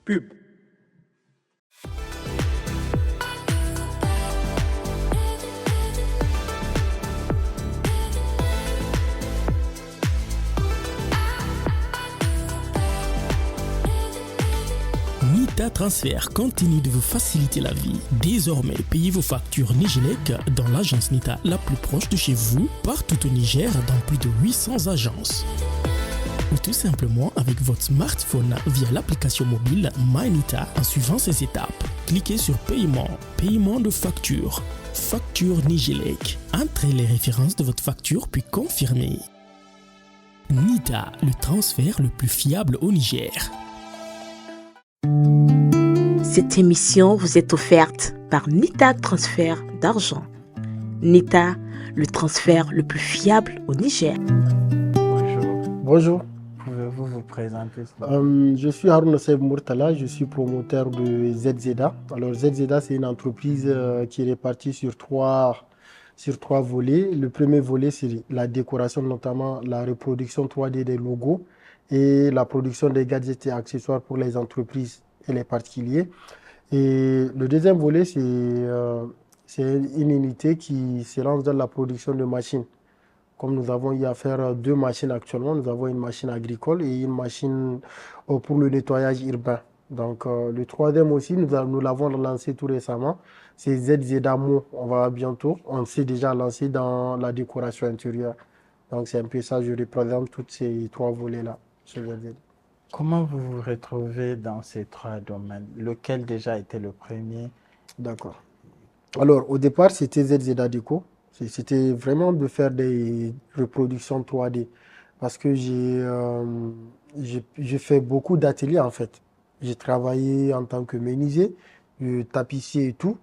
Pub. Nita Transfert continue de vous faciliter la vie. Désormais, payez vos factures Nigélec dans l'agence Nita la plus proche de chez vous, partout au Niger, dans plus de 800 agences. Ou tout simplement avec votre smartphone via l'application mobile MyNita en suivant ces étapes. Cliquez sur paiement de facture, facture Nigélec. Entrez les références de votre facture puis confirmez. Nita, le transfert le plus fiable au Niger. Cette émission vous est offerte par Nita Transfert d'argent. Nita, le transfert le plus fiable au Niger. Bonjour. Pouvez-vous vous présenter? Je suis Harouna Seb Murtala, je suis promoteur de ZZA. Alors ZZA, c'est une entreprise qui est répartie sur trois volets. Le premier volet, c'est la décoration, notamment la reproduction 3D des logos et la production des gadgets et accessoires pour les entreprises et les particuliers. Et le deuxième volet, c'est une unité qui se lance dans la production de machines. Comme nous avons eu à faire 2 machines actuellement, nous avons une machine agricole et une machine pour le nettoyage urbain. Donc le troisième aussi, nous l'avons lancé tout récemment, c'est ZZA Mo. On s'est déjà lancé dans la décoration intérieure. Donc c'est un peu ça, je représente tous ces 3 volets-là sur ZZA. Comment vous vous retrouvez dans ces 3 domaines? Lequel déjà était le premier? D'accord. Alors au départ, c'était ZZA Déco. C'était vraiment de faire des reproductions 3D parce que j'ai fait beaucoup d'ateliers en fait. J'ai travaillé en tant que menuisier, tapissier et tout.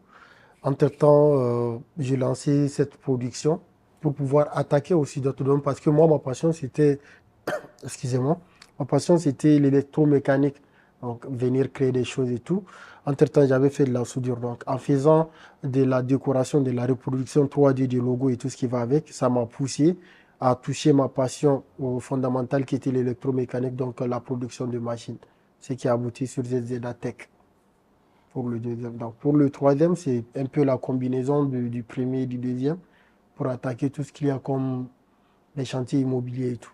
Entre-temps, j'ai lancé cette production pour pouvoir attaquer aussi d'autres domaines parce que moi, ma passion, c'était, excusez-moi, ma passion, c'était l'électromécanique. Donc, venir créer des choses et tout. Entre-temps, j'avais fait de la soudure. Donc, en faisant de la décoration, de la reproduction 3D du logo et tout ce qui va avec, ça m'a poussé à toucher ma passion fondamentale qui était l'électromécanique, donc la production de machines. Ce qui a abouti sur ZZA Tech pour le deuxième. Donc, pour le troisième, c'est un peu la combinaison du premier et du deuxième pour attaquer tout ce qu'il y a comme les chantiers immobiliers et tout.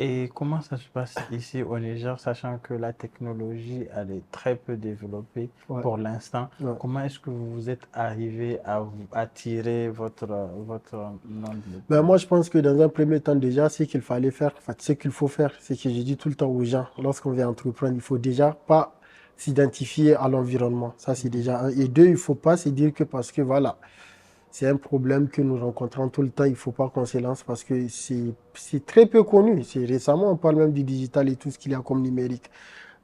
Et comment ça se passe ici au Niger, sachant que la technologie elle est très peu développée pour l'instant? Ouais. Comment est-ce que vous êtes arrivé à attirer votre nom de... Ben moi, je pense que dans un premier temps, déjà, ce qu'il fallait faire, en fait, ce qu'il faut faire, c'est que je dis tout le temps aux gens, lorsqu'on vient entreprendre, il faut déjà pas s'identifier à l'environnement. Ça, c'est déjà un. Et deux, il faut pas se dire que parce que voilà, c'est un problème que nous rencontrons tout le temps, il ne faut pas qu'on se lance parce que c'est très peu connu. Récemment, on parle même du digital et tout ce qu'il y a comme numérique.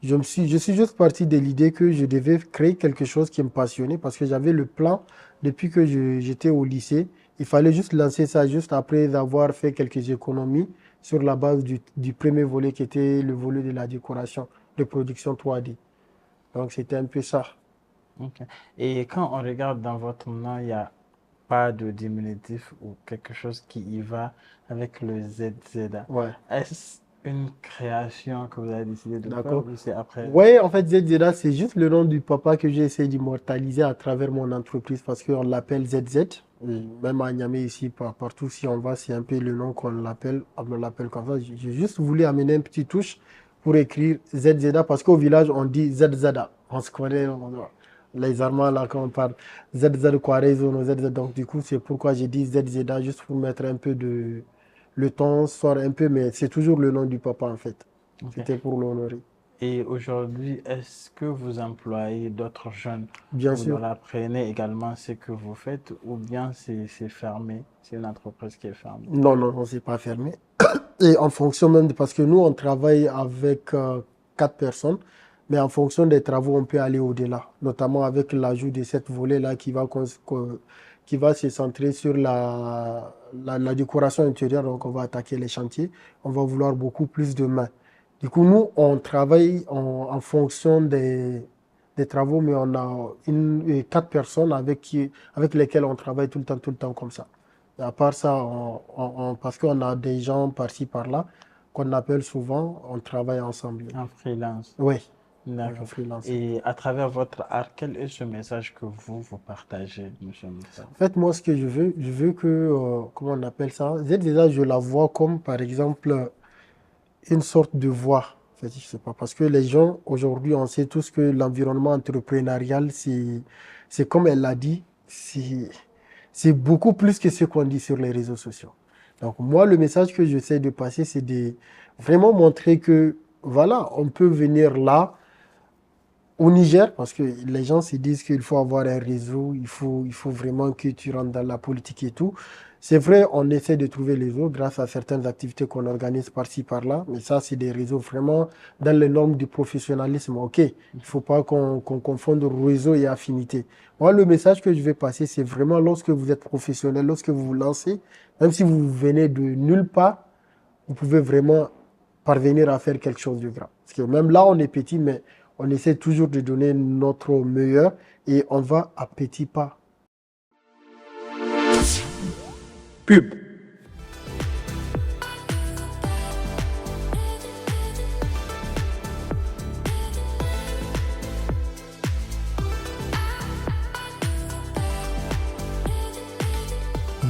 Je suis juste parti de l'idée que je devais créer quelque chose qui me passionnait parce que j'avais le plan depuis que j'étais au lycée. Il fallait juste lancer ça juste après avoir fait quelques économies sur la base du premier volet qui était le volet de la décoration, de production 3D. Donc, c'était un peu ça. Okay. Et quand on regarde dans votre nom, il y a pas de diminutif ou quelque chose qui y va avec le ZZA. Ouais. Est-ce une création que vous avez décidé de faire ou c'est après? Oui, en fait, ZZA, c'est juste le nom du papa que j'ai essayé d'immortaliser à travers mon entreprise parce qu'on l'appelle ZZ. Même à Niamey ici, partout si on va, c'est un peu le nom on l'appelle comme ça. J'ai juste voulu amener une petite touche pour écrire ZZA parce qu'au village, on dit ZZA. On se connaît, les Armands, là, quand on parle ZZ Quarezo, ZZ. Donc, du coup, c'est pourquoi j'ai dit ZZA, juste pour mettre un peu de. Le ton sort un peu, mais c'est toujours le nom du papa, en fait. Okay. C'était pour l'honorer. Et aujourd'hui, est-ce que vous employez d'autres jeunes? Bien sûr. Vous leur apprenez également ce que vous faites ou bien c'est fermé? C'est une entreprise qui est fermée? Non, c'est pas fermé. Et en fonction même, parce que nous, on travaille avec 4 personnes. Mais en fonction des travaux, on peut aller au-delà, notamment avec l'ajout de cette volée-là qui va se centrer sur la décoration intérieure. Donc, on va attaquer les chantiers. On va vouloir beaucoup plus de mains. Du coup, nous, on travaille en fonction des travaux, mais on a 4 personnes avec lesquelles on travaille tout le temps comme ça. Et à part ça, parce qu'on a des gens par-ci, par-là, qu'on appelle souvent, on travaille ensemble. En freelance? Oui. D'accord. freelance. Et à travers votre art, quel est ce message que vous partagez, monsieur Moussa? En fait, moi, ce que je veux que, comment on appelle ça? ZZA, je la vois comme, par exemple, une sorte de voix. En fait, je sais pas, parce que les gens, aujourd'hui, on sait tous que l'environnement entrepreneurial, c'est comme elle l'a dit, c'est beaucoup plus que ce qu'on dit sur les réseaux sociaux. Donc, moi, le message que j'essaie de passer, c'est de vraiment montrer que, voilà, on peut venir là, au Niger, parce que les gens se disent qu'il faut avoir un réseau, il faut vraiment que tu rentres dans la politique et tout. C'est vrai, on essaie de trouver les réseaux grâce à certaines activités qu'on organise par-ci, par-là, mais ça, c'est des réseaux vraiment dans les normes du professionnalisme. OK, il ne faut pas qu'on confonde réseau et affinité. Moi, le message que je vais passer, c'est vraiment lorsque vous êtes professionnel, lorsque vous vous lancez, même si vous venez de nulle part, vous pouvez vraiment parvenir à faire quelque chose de grand. Parce que même là, on est petit, mais on essaie toujours de donner notre meilleur et on va à petits pas. Pub.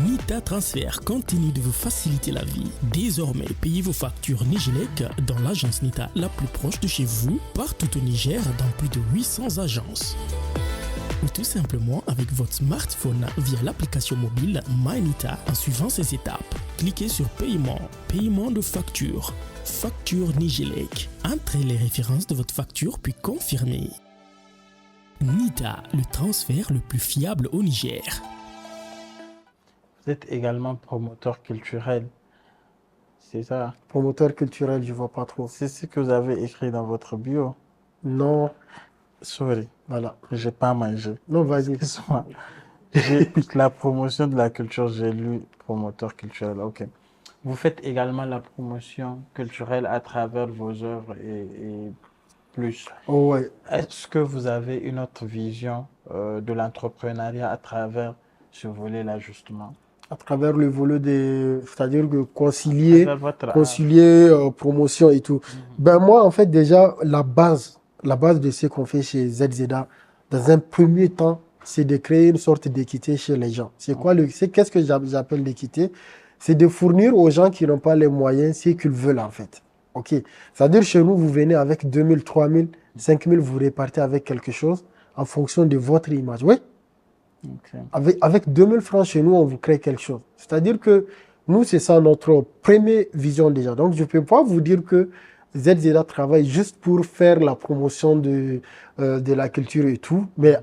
Nita Transfert continue de vous faciliter la vie. Désormais, payez vos factures Nigélec dans l'agence Nita la plus proche de chez vous, partout au Niger, dans plus de 800 agences. Ou tout simplement avec votre smartphone via l'application mobile MyNita en suivant ces étapes. Cliquez sur Paiement, paiement de facture, facture Nigélec. Entrez les références de votre facture puis confirmez. Nita, le transfert le plus fiable au Niger. Vous êtes également promoteur culturel, c'est ça? Promoteur culturel, je vois pas trop. C'est ce que vous avez écrit dans votre bio. Non, Sorry, voilà. j'ai pas mangé. Non, vas-y. Excuse-moi. J'ai la promotion de la culture, j'ai lu promoteur culturel. Ok. Vous faites également la promotion culturelle à travers vos œuvres et plus. Oh ouais. Est-ce que vous avez une autre vision de l'entrepreneuriat à travers ce volet-là, justement? À travers le volet des, c'est-à-dire que concilier, Travers votre art. concilier promotion et tout. Ben moi, en fait, déjà, la base de ce qu'on fait chez ZZA, dans un premier temps, c'est de créer une sorte d'équité chez les gens. C'est quoi qu'est-ce que j'appelle l'équité? C'est de fournir aux gens qui n'ont pas les moyens ce qu'ils veulent, en fait. OK. C'est-à-dire, chez nous, vous venez avec 2000, 3000, 5000, vous repartez avec quelque chose en fonction de votre image. Oui? Ok. Avec 2000 francs chez nous, on vous crée quelque chose. C'est-à-dire que nous, c'est ça notre première vision déjà. Donc, je ne peux pas vous dire que ZZA travaille juste pour faire la promotion de la culture et tout. Mais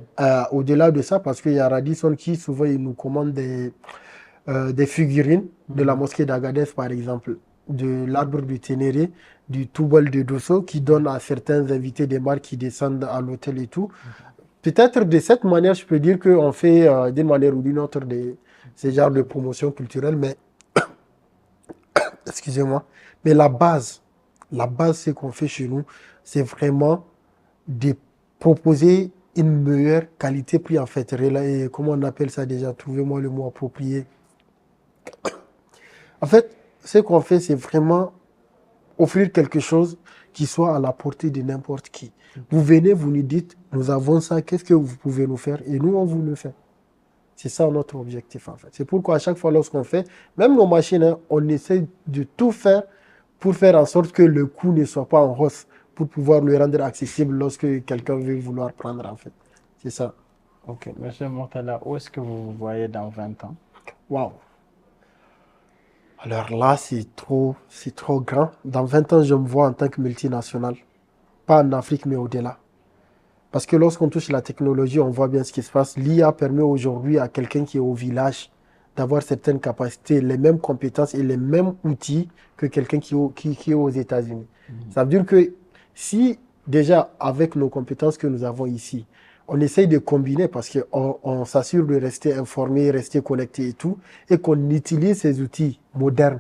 au-delà de ça, parce qu'il y a Radisson qui, souvent, il nous commande des figurines de la mosquée d'Agadez, par exemple, de l'arbre du Ténéré, du Toubol de Dosso, qui donne à certains invités des marques qui descendent à l'hôtel et tout. Peut-être de cette manière, je peux dire qu'on fait d'une manière ou d'une autre ces genres de promotion culturelle, mais excusez-moi, mais la base, ce qu'on fait chez nous, c'est vraiment de proposer une meilleure qualité-prix en fait. Comment on appelle ça déjà? Trouvez-moi le mot approprié. En fait, ce qu'on fait, c'est vraiment offrir quelque chose qui soit à la portée de n'importe qui. Vous venez, vous nous dites, nous avons ça, qu'est-ce que vous pouvez nous faire? Et nous, on vous le fait. C'est ça notre objectif, en fait. C'est pourquoi à chaque fois, lorsqu'on fait, même nos machines, hein, on essaie de tout faire pour faire en sorte que le coût ne soit pas en hausse, pour pouvoir le rendre accessible lorsque quelqu'un veut vouloir prendre, en fait. C'est ça. Ok. Monsieur Mortala, où est-ce que vous vous voyez dans 20 ans? Waouh! Alors là, c'est trop grand. Dans 20 ans, je me vois en tant que multinational. Pas en Afrique, mais au-delà. Parce que lorsqu'on touche la technologie, on voit bien ce qui se passe. L'IA permet aujourd'hui à quelqu'un qui est au village d'avoir certaines capacités, les mêmes compétences et les mêmes outils que quelqu'un qui est aux États-Unis. Ça veut dire que si déjà avec nos compétences que nous avons ici, on essaye de combiner parce qu'on s'assure de rester informé, rester connecté et tout, et qu'on utilise ces outils modernes,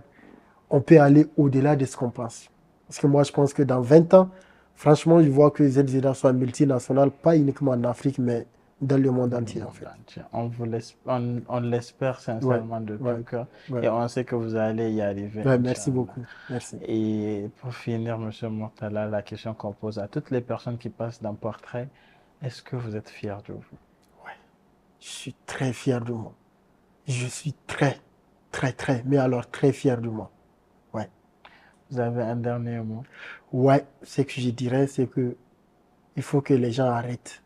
on peut aller au-delà de ce qu'on pense. Parce que moi, je pense que dans 20 ans, franchement, je vois que ZZA soit multinational, pas uniquement en Afrique, mais dans le monde entier, en fait. On l'espère sincèrement de tout cœur. Ouais. Et on sait que vous allez y arriver. Ouais, merci beaucoup. Merci. Et pour finir, M. Murtala, la question qu'on pose à toutes les personnes qui passent dans Portrait, est-ce que vous êtes fier de vous? Ouais, je suis très fier de moi. Je suis très, mais alors très fier de moi. Ouais. Vous avez un dernier mot? Ouais, ce que je dirais, c'est que il faut que les gens arrêtent.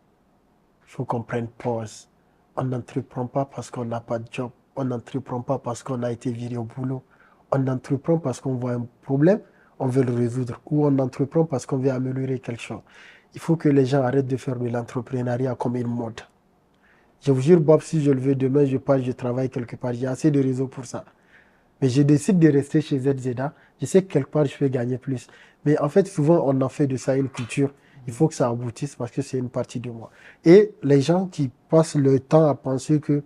Il faut qu'on prenne pause. On n'entreprend pas parce qu'on n'a pas de job. On n'entreprend pas parce qu'on a été viré au boulot. On entreprend parce qu'on voit un problème, on veut le résoudre. Ou on entreprend parce qu'on veut améliorer quelque chose. Il faut que les gens arrêtent de faire de l'entrepreneuriat comme une mode. Je vous jure, Bob, si je le veux demain, je pars, je travaille quelque part. J'ai assez de réseaux pour ça. Mais je décide de rester chez ZZA. Je sais que quelque part, je peux gagner plus. Mais en fait, souvent, on en fait de ça une culture. Il faut que ça aboutisse parce que c'est une partie de moi. Et les gens qui passent le temps à penser que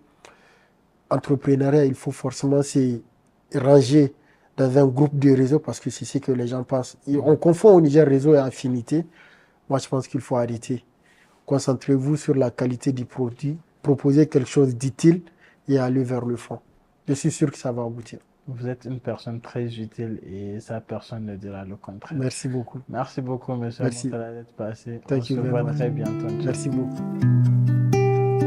entrepreneuriat, il faut forcément se ranger dans un groupe de réseaux parce que c'est ce que les gens pensent. Et on confond au Niger réseau et affinité. Moi, je pense qu'il faut arrêter. Concentrez-vous sur la qualité du produit, proposez quelque chose d'utile et allez vers le fond. Je suis sûr que ça va aboutir. Vous êtes une personne très utile et ça, personne ne dira le contraire. Merci beaucoup. Merci beaucoup, monsieur Murtala, d'être passé. On se voit très bientôt. Merci beaucoup.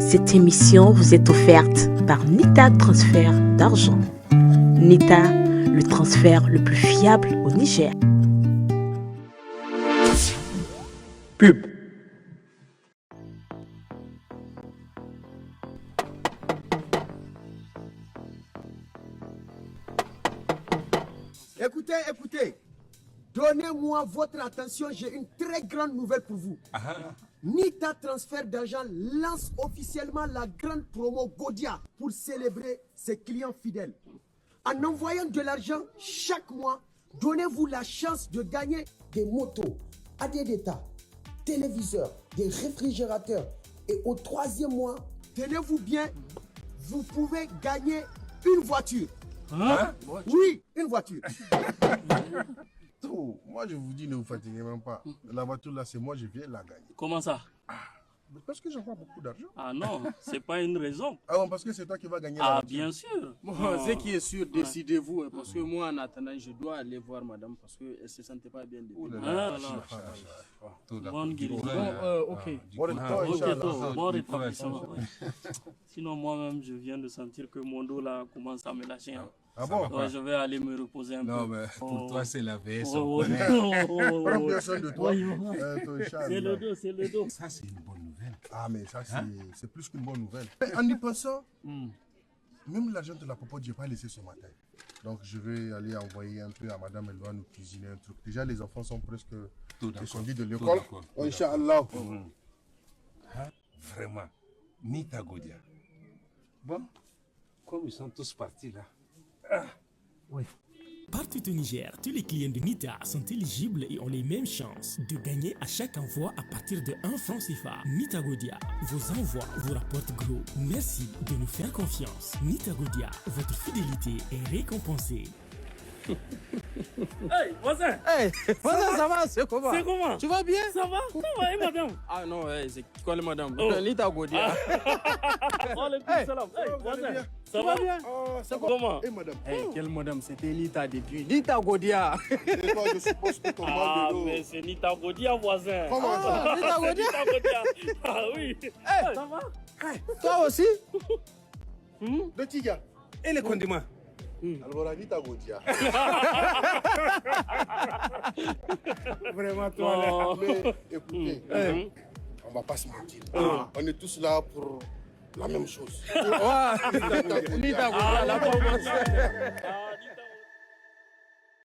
Cette émission vous est offerte par Nita Transfert d'argent. Nita, le transfert le plus fiable au Niger. Pub. Écoutez, donnez-moi votre attention, j'ai une très grande nouvelle pour vous. Nita Transfert d'argent lance officiellement la grande promo Godia pour célébrer ses clients fidèles. En envoyant de l'argent chaque mois, donnez-vous la chance de gagner des motos, ADDTA, téléviseurs, des réfrigérateurs. Et au 3e mois, tenez-vous bien, vous pouvez gagner une voiture. Oui, une voiture. Moi, je vous dis, ne vous fatiguez même pas. La voiture, là, c'est moi, je viens la gagner. Comment ça? Parce que j'envoie beaucoup d'argent. Ah non, c'est pas une raison. Ah bon, parce que c'est toi qui vas gagner la Ah, voiture. bien sûr. Bon, ce qui est sûr, décidez-vous. Hein, parce que moi, en attendant, je dois aller voir madame parce qu'elle ne se sentait pas bien. Bonne guérison. Ok. Bon rétablissement. Sinon, moi-même, je viens de sentir que mon dos là commence à me lâcher. Ah bon? Ouais, je vais aller me reposer un peu. Non, mais pour toi, c'est la VS. Prends personne de toi. C'est le dos, c'est le dos. Ça, c'est une bonne nouvelle. Ah, mais ça, c'est plus qu'une bonne nouvelle. Mais en y pensant, même l'argent de la popote, je n'ai pas laissé ce matin. Donc, je vais aller envoyer un peu à madame, elle va nous cuisiner un truc. Déjà, les enfants sont presque descendus de l'école. Inch'Allah. Vraiment, Nita Godia. Bon, comme ils sont tous partis là. Partout au Niger, tous les clients de Nita sont éligibles et ont les mêmes chances de gagner à chaque envoi à partir de 1 franc CFA. Nita Godia, vos envois vous rapportent gros. Merci de nous faire confiance. Nita Godia, votre fidélité est récompensée. Hey, voisin! Hey, voisin, ça va? C'est comment? C'est comment? Tu vas bien? Ça va? Ça va, et madame? Ah non, c'est quoi le madame? Oh. Nita Godia. Oh, le petit salam. Hey, voisin, ça va bien? C'est Comment? Et madame? Hey, quelle madame? C'était Nita depuis. Nita Godia. Et toi, je suppose que ton mal Ah, de dos. mais c'est Nita Godia, voisin. Comment ça? Nita C'est Godia. Nita Godia. Ah oui. Hey, Ça va? toi aussi? Le tigre. Et les condiments? Alors, Anita Godia. Vraiment, Oh. Mais écoutez, on va pas se mentir. On est tous là pour la même chose. Nita Godia. Ah, la promotion. Ah,